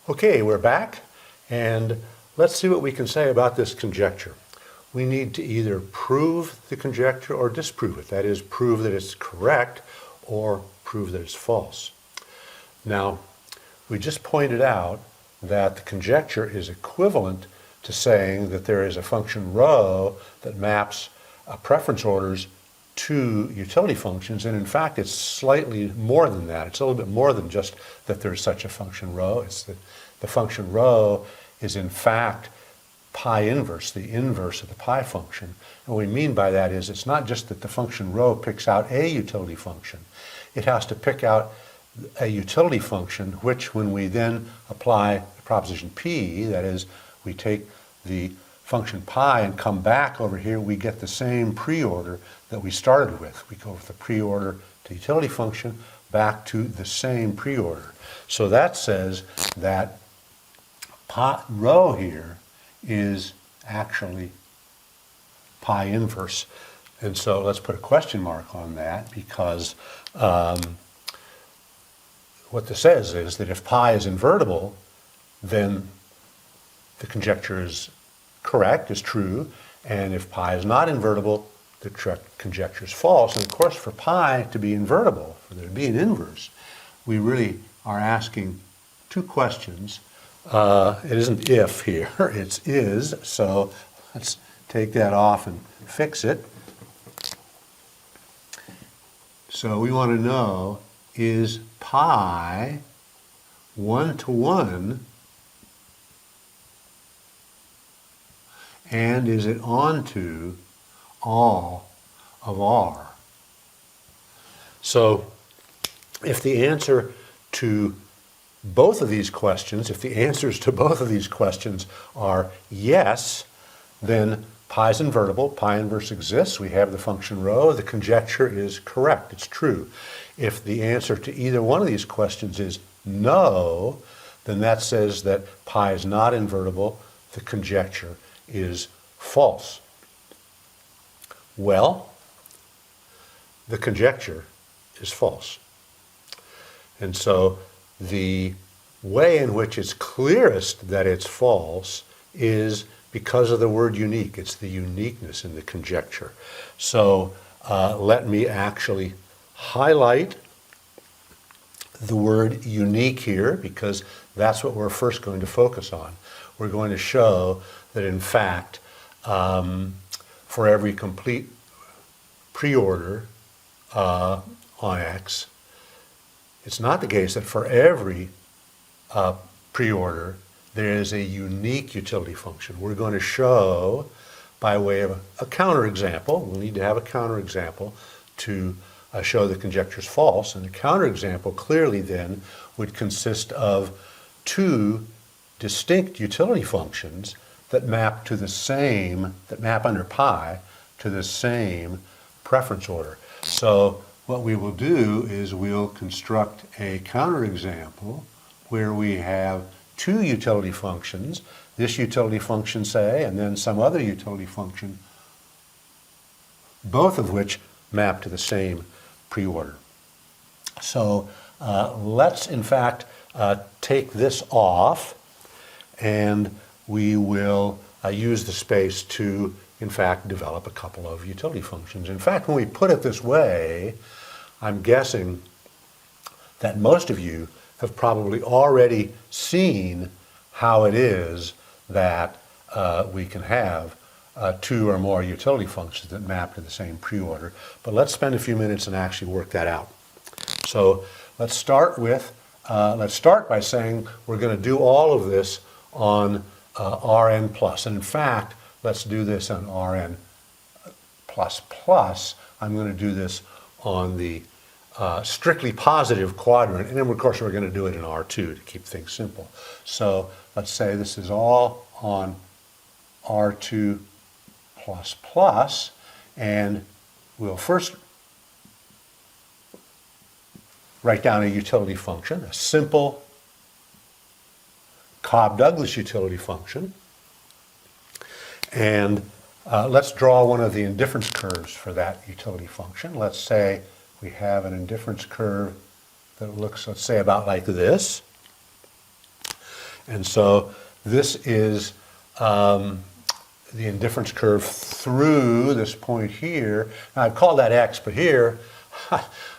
Okay, we're back, and let's see what we can say about this conjecture. We need to either prove the conjecture or disprove it. That is, prove that it's correct or prove that it's false. Now, we just pointed out that the conjecture is equivalent to saying that there is a function rho that maps preference orders to utility functions, and in fact it's slightly more than that. It's a little bit more than just that there's such a function rho. It's that the function rho is in fact pi inverse, the inverse of the pi function. And what we mean by that is it's not just that the function rho picks out a utility function. It has to pick out a utility function which, when we then apply the proposition P, that is, we take the function pi and come back over here, we get the same preorder that we started with. We go with the preorder to utility function back to the same preorder. So that says that rho here is actually pi inverse. And so let's put a question mark on that, because what this says is that if pi is invertible, then the conjecture is correct, is true, and if pi is not invertible, the conjecture is false. And of course, for pi to be invertible, for there to be an inverse, we really are asking two questions. It isn't if here, it's is, so let's take that off and fix it. So we want to know, is pi 1-to-1, and is it onto all of R? So if the answer to both of these questions, if the answers to both of these questions are yes, then pi is invertible, pi inverse exists, we have the function rho, the conjecture is correct, it's true. If the answer to either one of these questions is no, then that says that pi is not invertible, the conjecture is false. Well, the conjecture is false. And so the way in which it's clearest that it's false is because of the word unique. It's the uniqueness in the conjecture. So let me actually highlight the word unique here, because that's what we're first going to focus on. We're going to show that in fact, for every complete preorder on X, it's not the case that for every preorder there is a unique utility function. We're going to show, by way of a counterexample, we'll need to have a counterexample to show the conjecture is false, and the counterexample clearly then would consist of two distinct utility functions that map to the same, that map under pi to the same preference order. So what we will do is we'll construct a counterexample where we have two utility functions, this utility function, say, and then some other utility function, both of which map to the same preorder. So let's in fact take this off, and we will use the space to in fact develop a couple of utility functions. In fact, when we put it this way, I'm guessing that most of you have probably already seen how it is that we can have two or more utility functions that map to the same preorder. But let's spend a few minutes and actually work that out. So let's start by saying we're going to do all of this on Rn plus. And in fact, let's do this on Rn plus plus. I'm going to do this on the strictly positive quadrant, and then of course we're going to do it in R2 to keep things simple. So let's say this is all on R2 plus plus, and we'll first write down a utility function, a simple Cobb-Douglas utility function, and let's draw one of the indifference curves for that utility function. Let's say we have an indifference curve that looks, let's say, about like this. And so this is the indifference curve through this point here. Now I've called that x, but here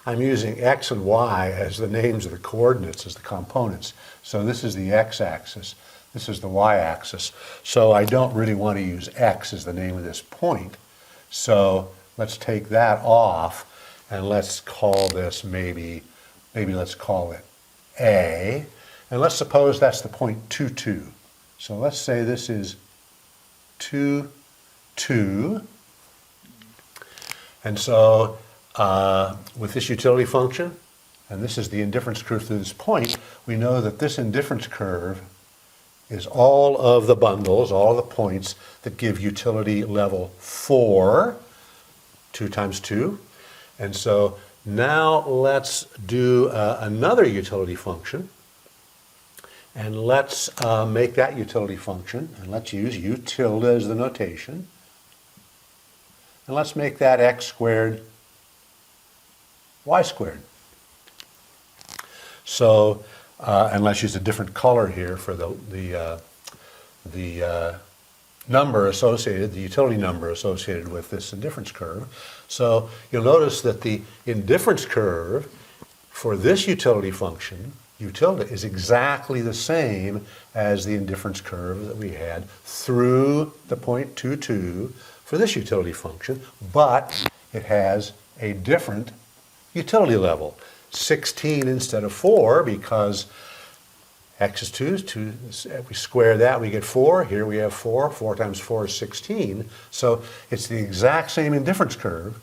I'm using x and y as the names of the coordinates, as the components. So this is the x-axis, this is the y-axis. So I don't really want to use x as the name of this point. So let's take that off, and let's call this maybe let's call it A. And let's suppose that's the point 2, 2. So let's say this is 2, 2. And so with this utility function, and this is the indifference curve through this point, we know that this indifference curve is all of the bundles, all of the points that give utility level 4, 2 times 2. And so now let's do another utility function. And let's make that utility function, and let's use u tilde as the notation. And let's make that x squared y squared. So, and let's use a different color here for the number associated, the utility number associated with this indifference curve. So you'll notice that the indifference curve for this utility function, u tilde, is exactly the same as the indifference curve that we had through the point 2, 2 for this utility function, but it has a different utility level, 16 instead of 4, because x is 2, if we square that we get 4, here we have 4, 4 times 4 is 16, so it's the exact same indifference curve,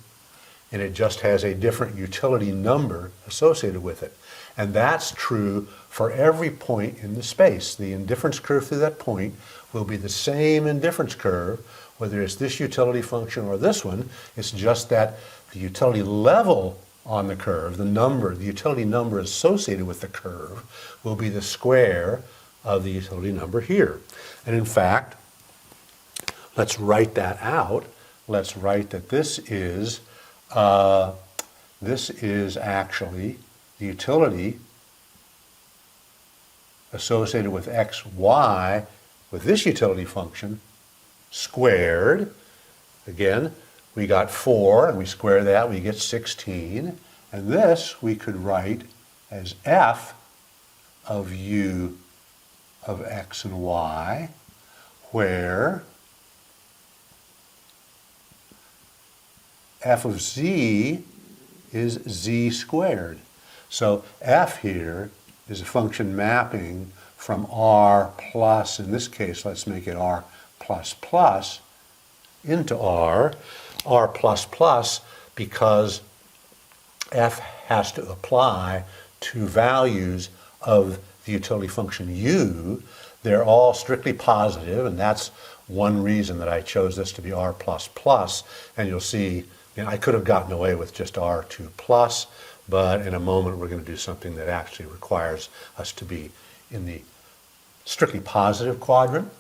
and it just has a different utility number associated with it. And that's true for every point in the space. The indifference curve through that point will be the same indifference curve, whether it's this utility function or this one. It's just that the utility level on the curve, the utility number associated with the curve, will be the square of the utility number here. And in fact, let's write that out. Let's write that this is actually the utility associated with x, y, with this utility function, squared. Again, we got 4, and we square that, we get 16. And this we could write as f of u of x and y, where f of z is z squared. So f here is a function mapping from r plus, in this case, let's make it r plus plus, into r plus plus, because f has to apply to values of the utility function u. They're all strictly positive, and that's one reason that I chose this to be r plus plus. And you'll see, I could have gotten away with just r2 plus, but in a moment we're going to do something that actually requires us to be in the strictly positive quadrant.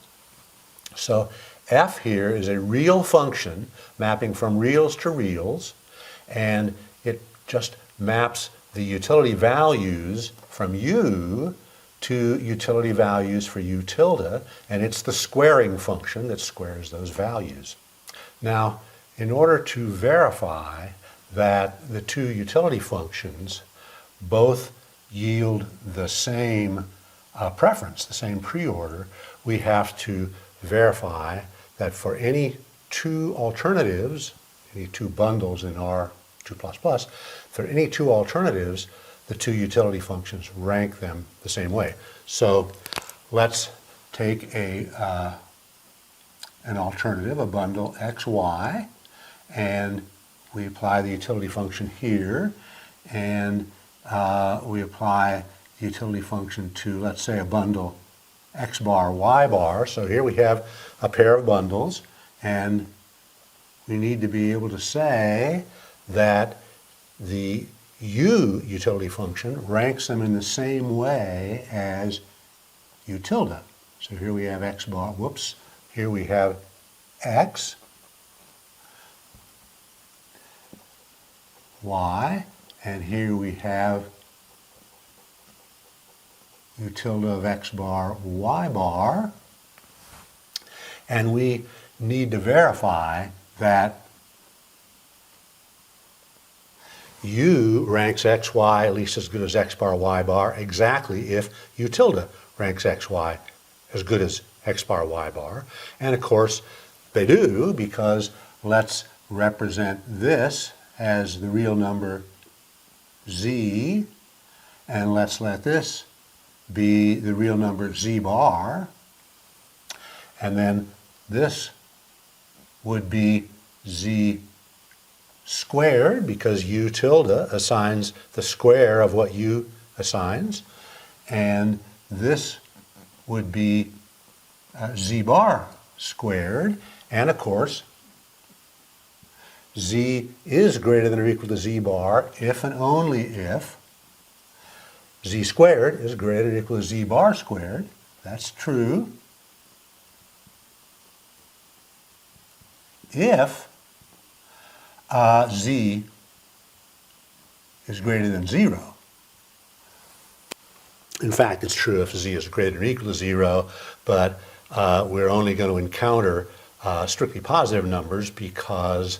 So f here is a real function mapping from reals to reals, and it just maps the utility values from u to utility values for u tilde, and it's the squaring function that squares those values. Now, in order to verify that the two utility functions both yield the same preference, the same preorder, we have to verify that for any two alternatives, any two bundles in R2++, for any two alternatives, the two utility functions rank them the same way. So let's take an alternative, a bundle xy, and we apply the utility function here, and we apply the utility function to, let's say, a bundle x bar, y bar. So here we have a pair of bundles, and we need to be able to say that the u utility function ranks them in the same way as u tilde. So here we have x bar, whoops, here we have x, y, and here we have u tilde of x bar y bar, and we need to verify that u ranks xy at least as good as x bar y bar exactly if u tilde ranks xy as good as x bar y bar. And of course they do, because let's represent this as the real number z, and let's let this be the real number z bar, and then this would be z squared because u tilde assigns the square of what u assigns, and this would be z bar squared, and of course z is greater than or equal to z bar if and only if z squared is greater than or equal to z bar squared. That's true if z is greater than 0. In fact, it's true if z is greater than or equal to 0, but we're only going to encounter strictly positive numbers because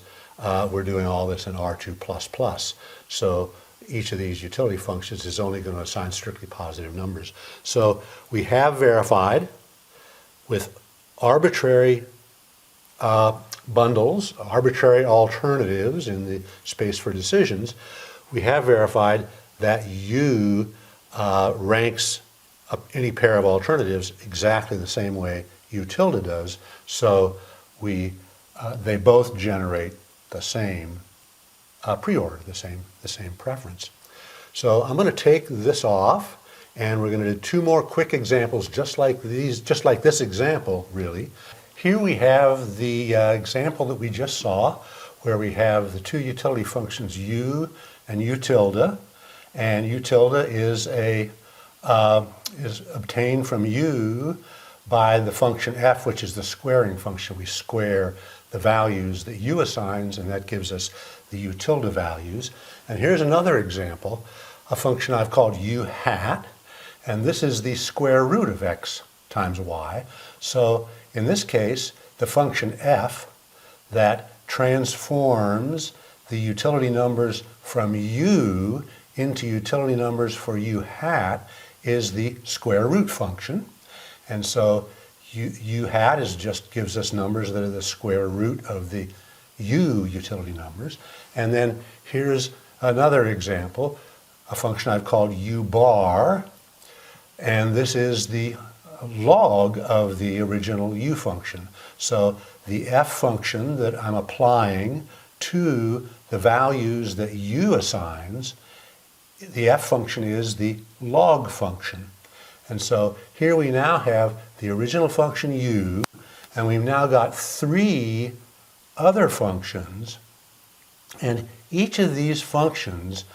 we're doing all this in R2++. So each of these utility functions is only going to assign strictly positive numbers. So we have verified with arbitrary bundles, arbitrary alternatives in the space for decisions, we have verified that u ranks any pair of alternatives exactly the same way u tilde does. So they both generate the same preorder, the same preference. So I'm going to take this off, and we're going to do two more quick examples just like these, just like this example really. Here we have the example that we just saw, where we have the two utility functions u and u tilde, and u tilde is obtained from u by the function f, which is the squaring function. We square the values that u assigns, and that gives us the u tilde values. And here's another example, a function I've called u hat, and this is the square root of x times y. So in this case, the function f that transforms the utility numbers from u into utility numbers for u hat is the square root function. And so u hat just gives us numbers that are the square root of the u utility numbers. And then here's another example, a function I've called u bar, and this is the log of the original u function. So the f function that I'm applying to the values that u assigns, the f function is the log function. And so here we now have the original function u, and we've now got three other functions, and each of these functions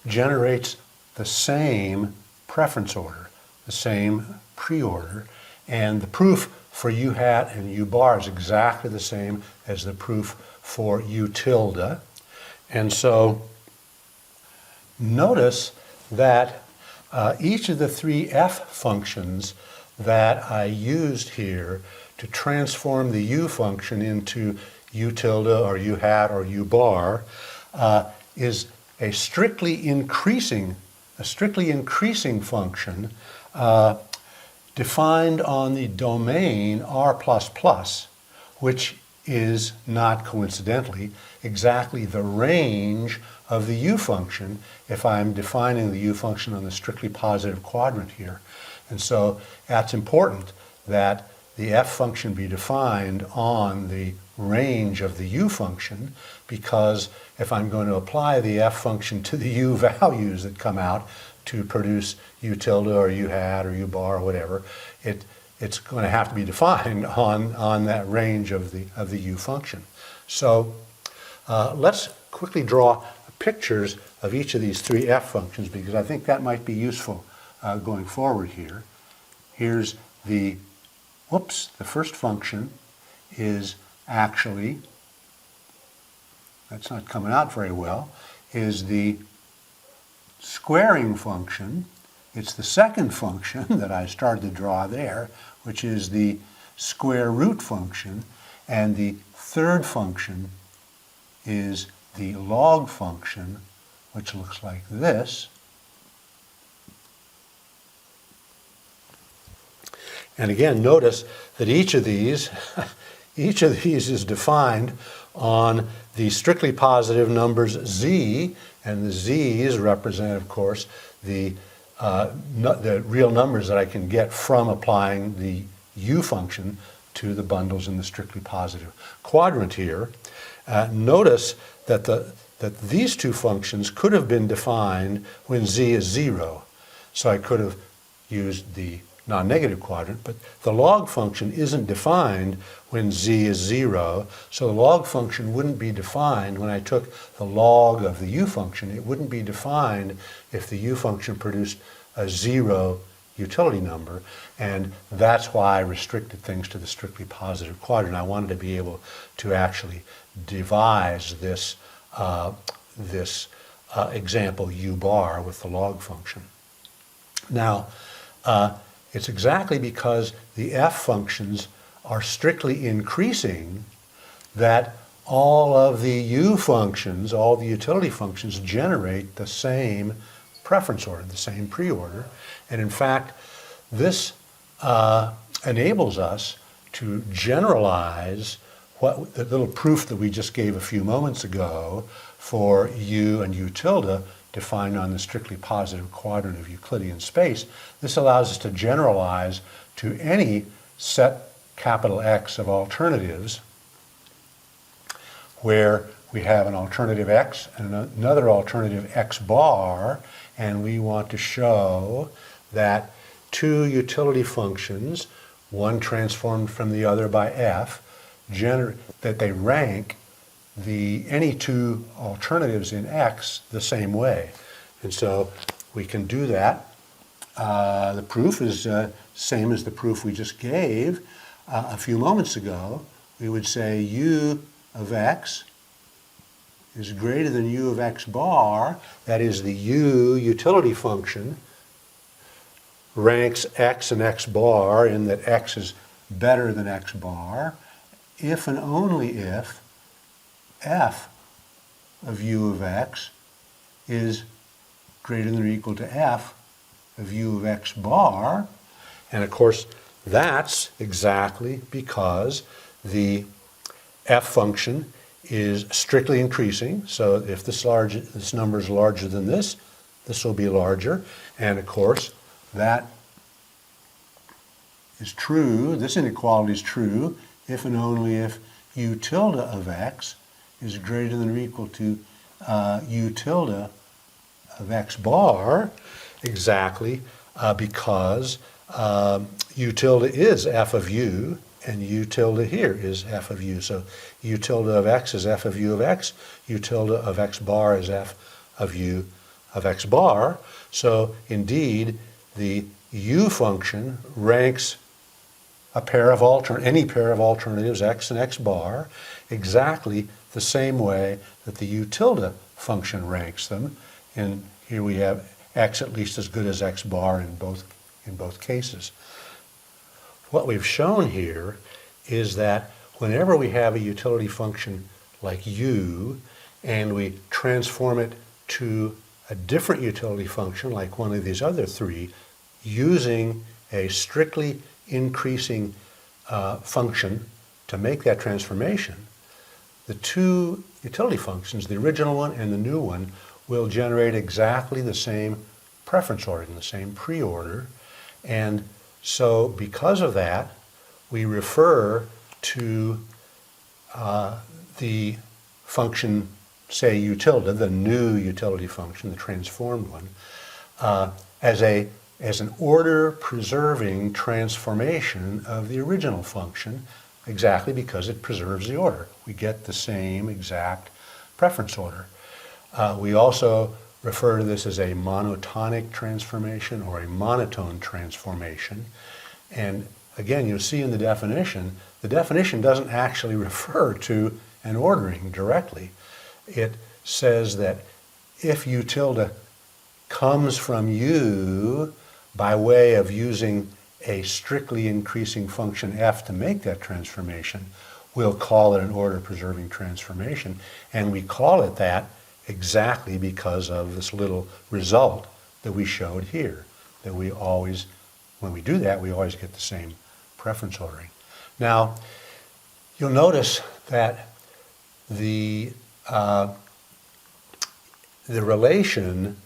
generates the same preference order, the same preorder, and the proof for u hat and u bar is exactly the same as the proof for u tilde. And so notice that each of the three f functions that I used here to transform the u function into u tilde or u hat or u bar is a strictly increasing function defined on the domain R++, which is not coincidentally exactly the range of the u function if I'm defining the u function on the strictly positive quadrant here. And so that's important that the f function be defined on the range of the u function, because if I'm going to apply the f function to the u values that come out to produce u tilde or u hat or u bar or whatever, it's going to have to be defined on that range of the u function. So let's quickly draw pictures of each of these three f functions, because I think that might be useful going forward here. Here's the first function is actually, that's not coming out very well, is the squaring function, It's the second function that I started to draw there, which is the square root function, and the third function is the log function, which looks like this. And again, notice that each of these is defined on the strictly positive numbers z, and the z's represent, of course, the real numbers that I can get from applying the u function to the bundles in the strictly positive quadrant here. Notice that these two functions could have been defined when z is 0. So I could have used the non-negative quadrant, but the log function isn't defined when z is 0, so the log function wouldn't be defined when I took the log of the u function. It wouldn't be defined if the u function produced a 0 utility number, and that's why I restricted things to the strictly positive quadrant. I wanted to be able to actually devise this example u bar with the log function. Now, it's exactly because the f functions are strictly increasing that all of the u functions, all the utility functions, generate the same preference order, the same preorder. And in fact, this enables us to generalize what the little proof that we just gave a few moments ago for u and u tilde defined on the strictly positive quadrant of Euclidean space. This allows us to generalize to any set capital X of alternatives where we have an alternative x and another alternative x bar, and we want to show that two utility functions, one transformed from the other by f, that they rank any two alternatives in X the same way. And so we can do that. The proof is same as the proof we just gave a few moments ago. We would say u of x is greater than u of x bar. That is, the u utility function ranks x and x bar in that x is better than x bar if and only if f of u of x is greater than or equal to f of u of x bar. And of course, that's exactly because the f function is strictly increasing. So if this number is larger than this will be larger. And of course, that is true, this inequality is true if and only if u tilde of x is greater than or equal to u tilde of x bar, exactly because u tilde is f of u, and u tilde here is f of u. So u tilde of x is f of u of x, u tilde of x bar is f of u of x bar. So indeed, the u function ranks any pair of alternatives, x and x bar, exactly the same way that the u tilde function ranks them. And here we have x at least as good as x bar in both cases. What we've shown here is that whenever we have a utility function like u and we transform it to a different utility function like one of these other three using a strictly increasing function to make that transformation, the two utility functions, the original one and the new one, will generate exactly the same preference order, the same preorder. And so because of that, we refer to the function, say u tilde, the new utility function, the transformed one, as an order-preserving transformation of the original function, exactly because it preserves the order. We get the same exact preference order. We also refer to this as a monotonic transformation or a monotone transformation. And again, you'll see in the definition doesn't actually refer to an ordering directly. It says that if u tilde comes from u, by way of using a strictly increasing function f to make that transformation, we'll call it an order-preserving transformation. And we call it that exactly because of this little result that we showed here, that we always, when we do that, we always get the same preference ordering. Now, you'll notice that the relation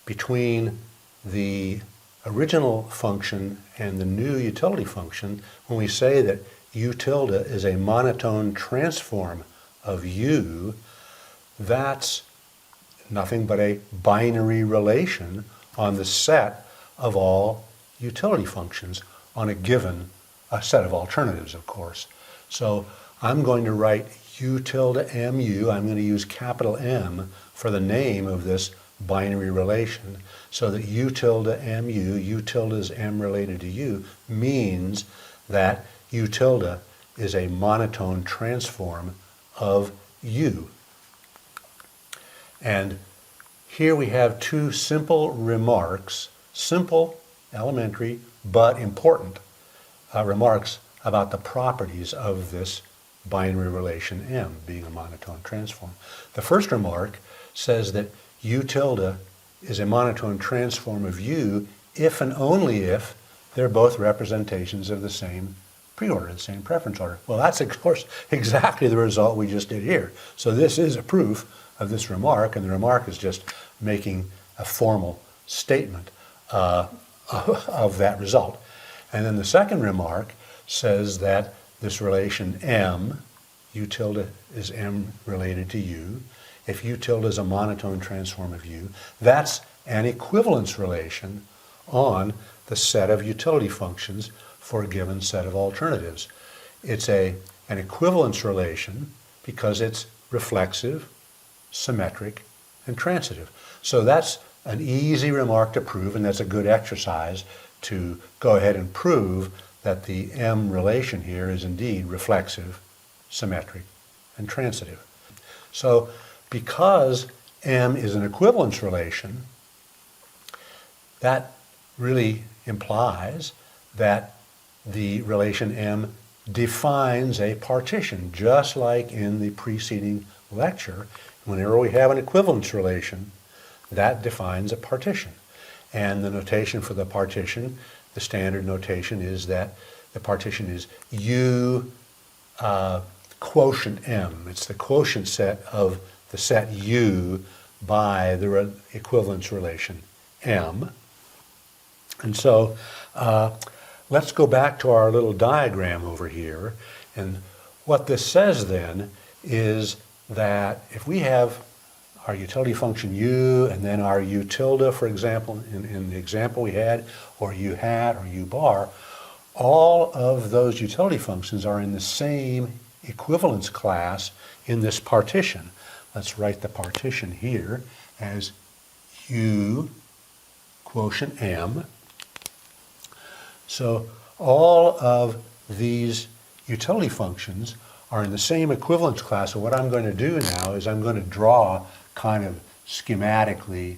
between the original function and the new utility function, when we say that u tilde is a monotone transform of u, that's nothing but a binary relation on the set of all utility functions on a given set of alternatives, of course. So I'm going to write u tilde mu, I'm going to use capital M for the name of this binary relation, so that u tilde mu, u tilde is m related to u, means that u tilde is a monotone transform of u. And here we have two simple remarks, simple, elementary, but important remarks about the properties of this binary relation M being a monotone transform. The first remark says that u tilde is a monotone transform of u if and only if they're both representations of the same preorder, the same preference order. Well, that's of course exactly the result we just did here. So this is a proof of this remark, and the remark is just making a formal statement of that result. And then the second remark says that this relation M, u tilde is M related to u, if u tilde is a monotone transform of u, that's an equivalence relation on the set of utility functions for a given set of alternatives. It's an equivalence relation because it's reflexive, symmetric, and transitive. So that's an easy remark to prove, and that's a good exercise to go ahead and prove that the M relation here is indeed reflexive, symmetric, and transitive. So because M is an equivalence relation, that really implies that the relation M defines a partition, just like in the preceding lecture. Whenever we have an equivalence relation, that defines a partition. And the notation for the partition, the standard notation, is that the partition is U quotient M. It's the quotient set of the set U by the equivalence relation M. And so let's go back to our little diagram over here. And what this says then is that if we have our utility function u and then our u tilde, for example, in the example we had, or u hat or u bar, all of those utility functions are in the same equivalence class in this partition. Let's write the partition here as u quotient M. So all of these utility functions are in the same equivalence class. So what I'm going to do now is I'm going to draw kind of schematically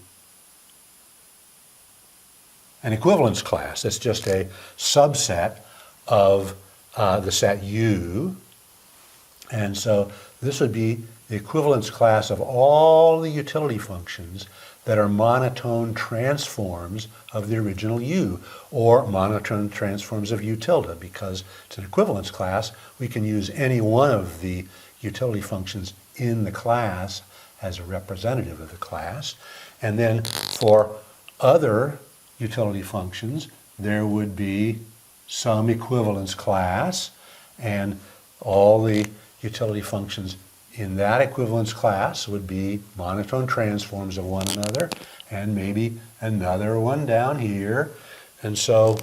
an equivalence class. It's just a subset of the set U. And so this would be the equivalence class of all the utility functions that are monotone transforms of the original U, or monotone transforms of U tilde. Because it's an equivalence class, we can use any one of the utility functions in the class as a representative of the class. And then for other utility functions, there would be some equivalence class, and all the utility functions in that equivalence class would be monotone transforms of one another, and maybe another one down here. And so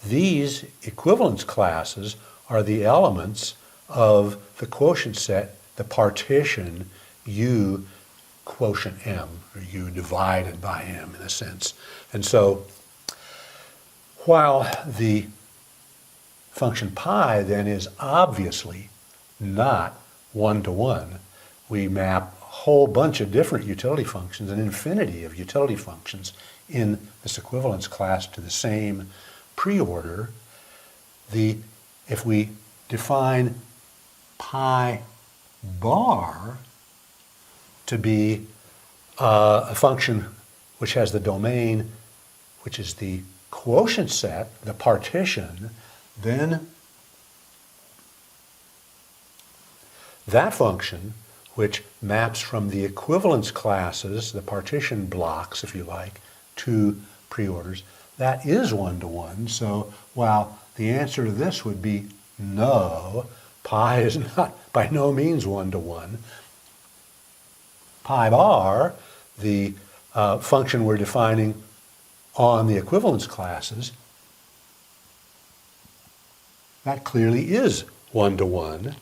these equivalence classes are the elements of the quotient set, the partition U quotient M, or U divided by M in a sense. And so while the function pi then is obviously not one-to-one, we map a whole bunch of different utility functions, an infinity of utility functions, in this equivalence class to the same preorder, if we define pi bar to be a function which has the domain, which is the quotient set, the partition, then that function, which maps from the equivalence classes, the partition blocks, if you like, to preorders, that is one-to-one. So while the answer to this would be no, pi is not by no means one-to-one, pi bar, the function we're defining on the equivalence classes, that clearly is one-to-one.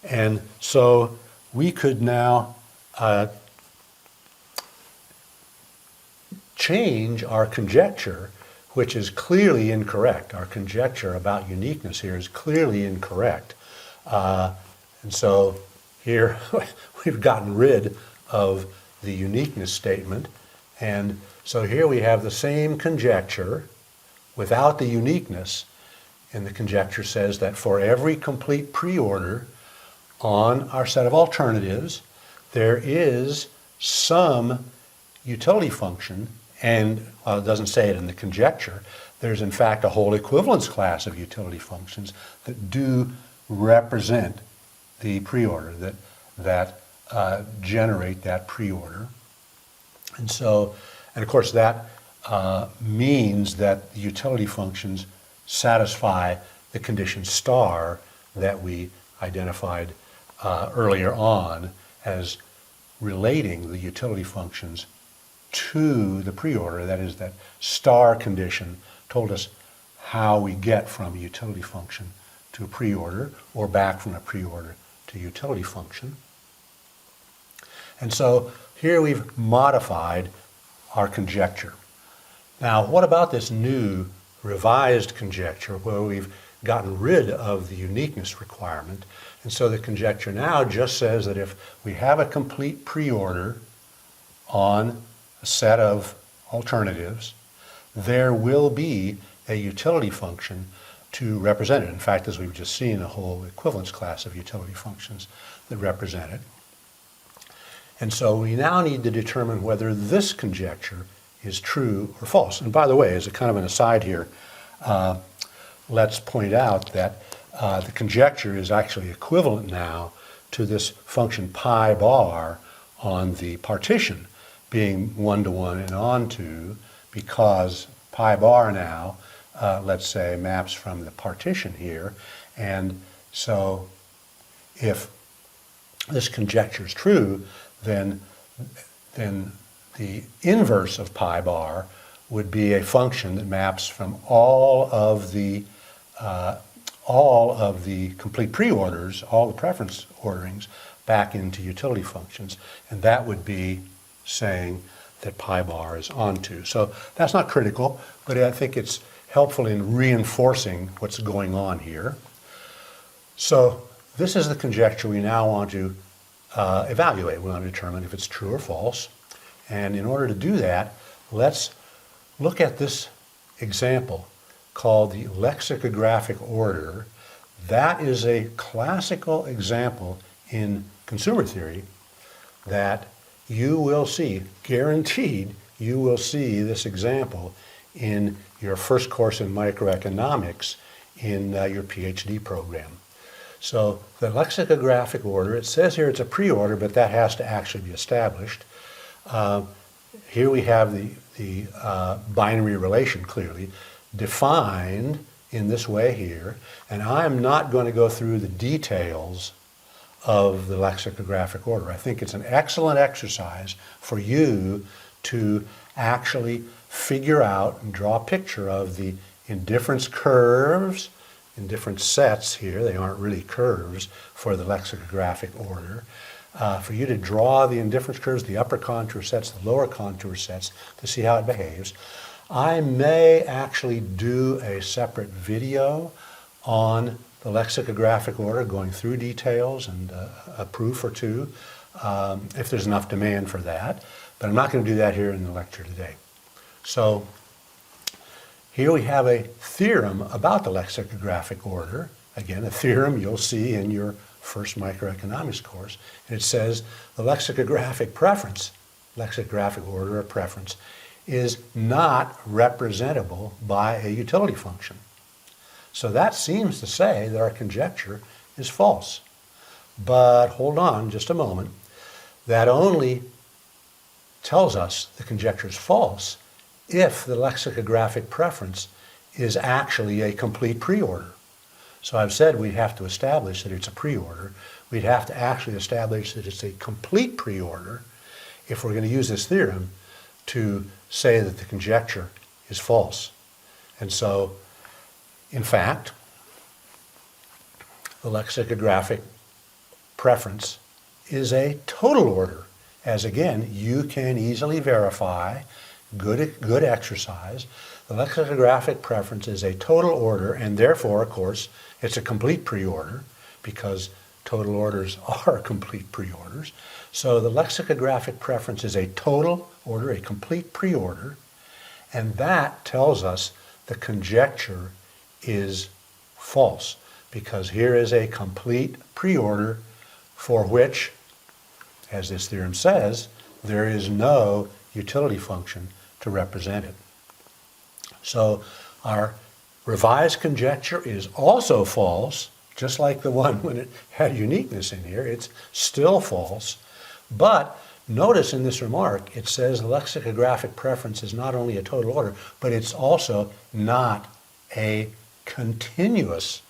And so we could now change our conjecture, which is clearly incorrect. Our conjecture about uniqueness here is clearly incorrect. And so here we've gotten rid of the uniqueness statement. And so here we have the same conjecture without the uniqueness. And the conjecture says that for every complete preorder on our set of alternatives, there is some utility function, and while it doesn't say it in the conjecture, there's in fact a whole equivalence class of utility functions that do represent the preorder, that generate that preorder. And so, and of course that means that the utility functions satisfy the condition star that we identified earlier on as relating the utility functions to the preorder. That is, that star condition told us how we get from a utility function to a preorder, or back from a preorder to a utility function. And so here we've modified our conjecture. Now, what about this new revised conjecture where we've gotten rid of the uniqueness requirement? And so the conjecture now just says that if we have a complete preorder on a set of alternatives, there will be a utility function to represent it. In fact, as we've just seen, a whole equivalence class of utility functions that represent it. And so we now need to determine whether this conjecture is true or false. And by the way, as a kind of an aside here, let's point out that the conjecture is actually equivalent now to this function pi bar on the partition being one-to-one and onto, because pi bar now, let's say, maps from the partition here. And so if this conjecture is true, then the inverse of pi bar would be a function that maps from all of the complete preorders, all the preference orderings, back into utility functions. And that would be saying that pi bar is onto. So that's not critical, but I think it's helpful in reinforcing what's going on here. So this is the conjecture we now want to evaluate. We want to determine if it's true or false. And in order to do that, let's look at this example called the lexicographic order. That is a classical example in consumer theory that you will see, guaranteed, you will see this example in your first course in microeconomics in your PhD program. So the lexicographic order, it says here it's a preorder, but that has to actually be established. Here we have the binary relation clearly defined in this way here, and I'm not going to go through the details of the lexicographic order. I think it's an excellent exercise for you to actually figure out and draw a picture of the indifference curves in different sets here. They aren't really curves for the lexicographic order. For you to draw the indifference curves, the upper contour sets, the lower contour sets, to see how it behaves. I may actually do a separate video on the lexicographic order, going through details and a proof or two, if there's enough demand for that. But I'm not going to do that here in the lecture today. So here we have a theorem about the lexicographic order. Again, a theorem you'll see in your first microeconomics course. And it says the lexicographic preference, lexicographic order or preference, is not representable by a utility function. So that seems to say that our conjecture is false. But hold on just a moment. That only tells us the conjecture is false if the lexicographic preference is actually a complete preorder. So I've said we have to establish that it's a preorder. We'd have to actually establish that it's a complete preorder if we're going to use this theorem to say that the conjecture is false. And so, in fact, the lexicographic preference is a total order, as again, you can easily verify, good exercise. The lexicographic preference is a total order, and therefore, of course, it's a complete preorder, because total orders are complete preorders. So the lexicographic preference is a total order, a complete preorder, and that tells us the conjecture is false, because here is a complete preorder for which, as this theorem says, there is no utility function to represent it. So our revised conjecture is also false, just like the one when it had uniqueness in here. It's still false. But notice in this remark, it says the lexicographic preference is not only a total order, but it's also not a continuous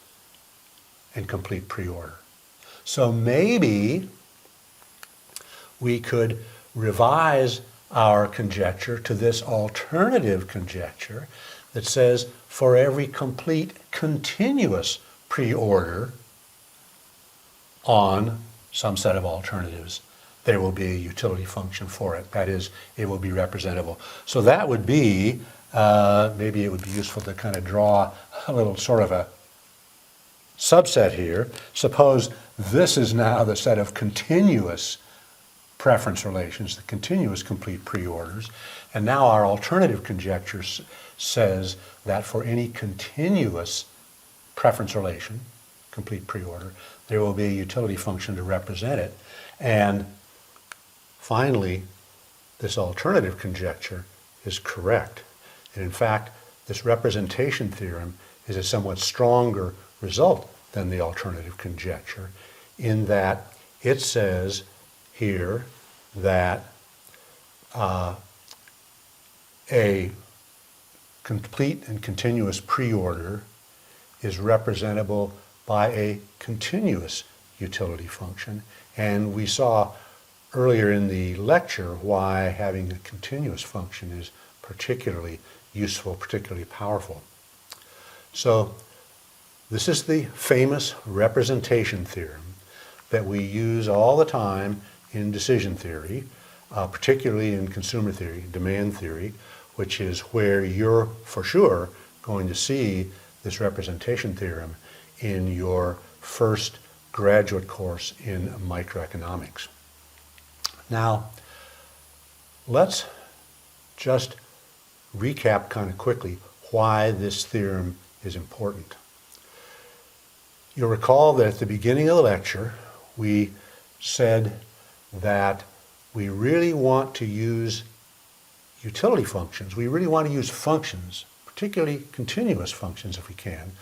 and complete preorder. So maybe we could revise our conjecture to this alternative conjecture that says for every complete continuous preorder on some set of alternatives, there will be a utility function for it. That is, it will be representable. So that would be, maybe it would be useful to kind of draw a little sort of a subset here. Suppose this is now the set of continuous preference relations, the continuous complete preorders, and now our alternative conjecture says that for any continuous preference relation, complete preorder, there will be a utility function to represent it. And finally, this alternative conjecture is correct. And in fact, this representation theorem is a somewhat stronger result than the alternative conjecture, in that it says here that a complete and continuous preorder is representable by a continuous utility function. And we saw earlier in the lecture why having a continuous function is particularly useful, particularly powerful. So this is the famous representation theorem that we use all the time in decision theory, particularly in consumer theory, demand theory, which is where you're for sure going to see this representation theorem in your first graduate course in microeconomics. Now, let's just recap kind of quickly why this theorem is important. You'll recall that at the beginning of the lecture, we said that we really want to use utility functions. We really want to use functions, particularly continuous functions if we can,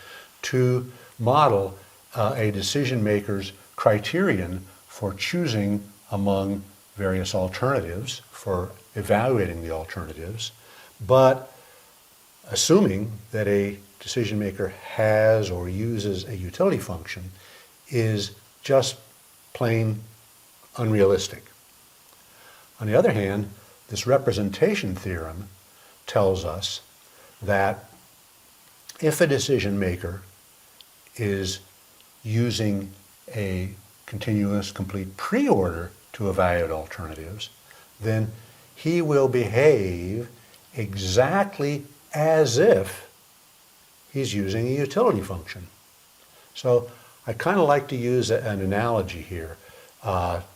to model a decision maker's criterion for choosing among various alternatives, for evaluating the alternatives, but assuming that a decision maker has or uses a utility function is just plain unrealistic. On the other hand, this representation theorem tells us that if a decision maker is using a continuous complete preorder to evaluate alternatives, then he will behave exactly as if he's using a utility function. So I kind of like to use an analogy here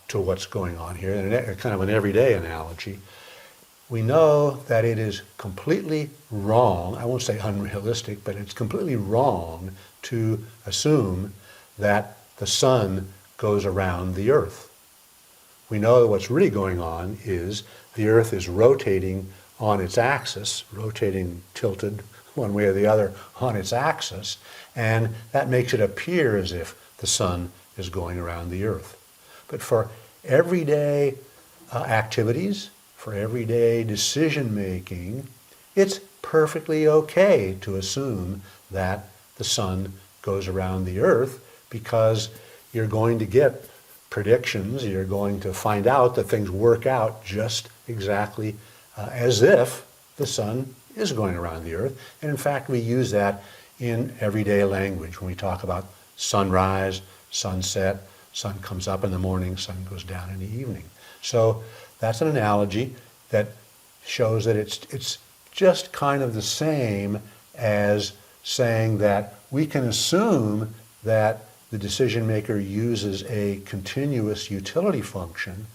to what's going on here, and kind of an everyday analogy. we know that it is completely wrong, I won't say unrealistic, but it's completely wrong to assume that the sun goes around the Earth. We know that what's really going on is the Earth is rotating on its axis, rotating tilted one way or the other on its axis, and that makes it appear as if the sun is going around the Earth. But for everyday activities, for everyday decision making, it's perfectly okay to assume that the sun goes around the Earth, because you're going to get predictions, you're going to find out that things work out just exactly as if the sun is going around the Earth. And in fact, we use that in everyday language when we talk about sunrise, sunset, sun comes up in the morning, sun goes down in the evening. So that's an analogy that shows that it's just kind of the same as saying that we can assume that the decision maker uses a continuous utility function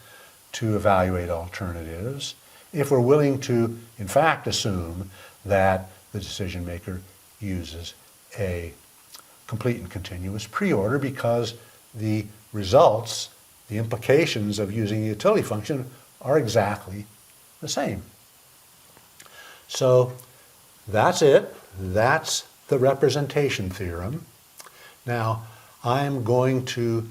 to evaluate alternatives if we're willing to, in fact, assume that the decision maker uses a complete and continuous preorder, because the results, the implications of using a utility function are exactly the same. So that's it. That's the representation theorem. Now, I'm going to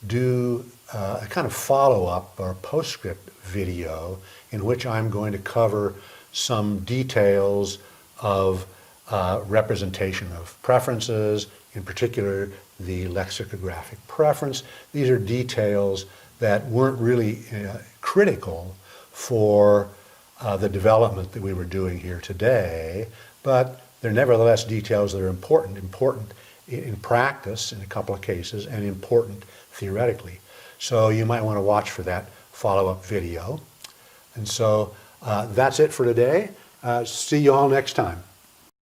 do a kind of follow-up or postscript video in which I'm going to cover some details of representation of preferences, in particular the lexicographic preference. These are details that weren't really critical for the development that we were doing here today, but they're nevertheless details that are important in practice in a couple of cases and important theoretically. So you might want to watch for that follow-up video. And so that's it for today. See you all next time.